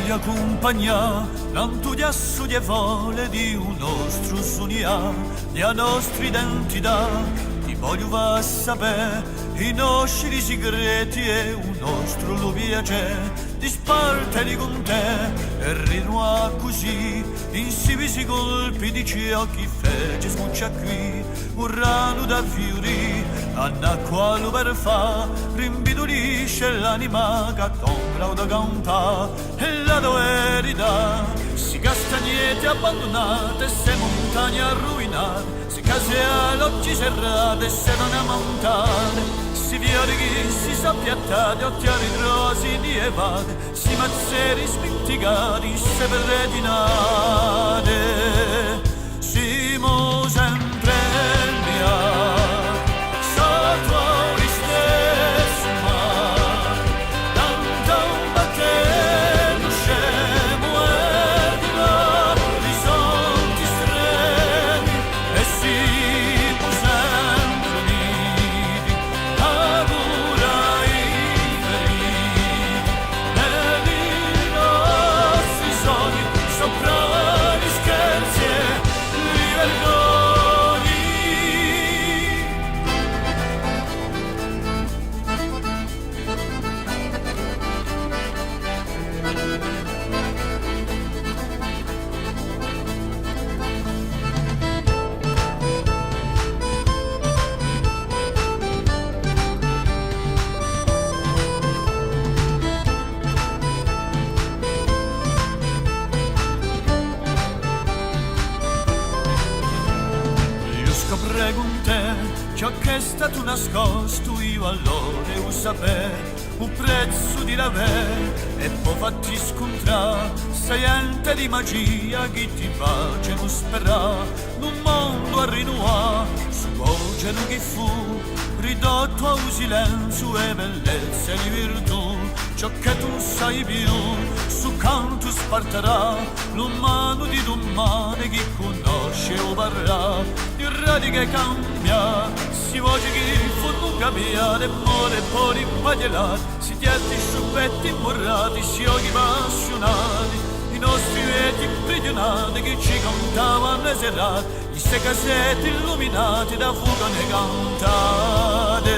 voglia compagnia, non tu di assudi e vole di un nostro sonia, di a nostra identità, ti voglio va a sapere, i nostri segreti e un nostro lo piace, di sparteli con te e rinua così, insivisi colpi di ciò chi fece smuccia qui, un rano da fiori, anna quale per fa, rimbidulisce l'anima che tombra da campa, e la tua verità, si castagnette abbandonate, se montagne arruinate, si case all'occhi serrate, se non a montare, si fiori che si sappiattati, occhiali rosi di evade, si mazzeri sminticati, se pedretinate, siamo sempre mia. Scopre con te ciò che è stato nascosto, io allora lo sapevo, un prezzo di l'avere e poi fatti scontrare, sei ente di magia che ti face non sperare, un mondo a rinnovare, su voce che fu, ridotto a un silenzio e bellezza di virtù, ciò che tu sai più, su canto sparterà, l'umano di domani che conosce o parrà, di radiche cambia, si voce che non capia, e muore poi impagliati, si tienti sciupetti immorrati, si occhi appassionati, i nostri veti imprigionati che ci contavano le serate, queste casette illuminate da fuoco ne cantate.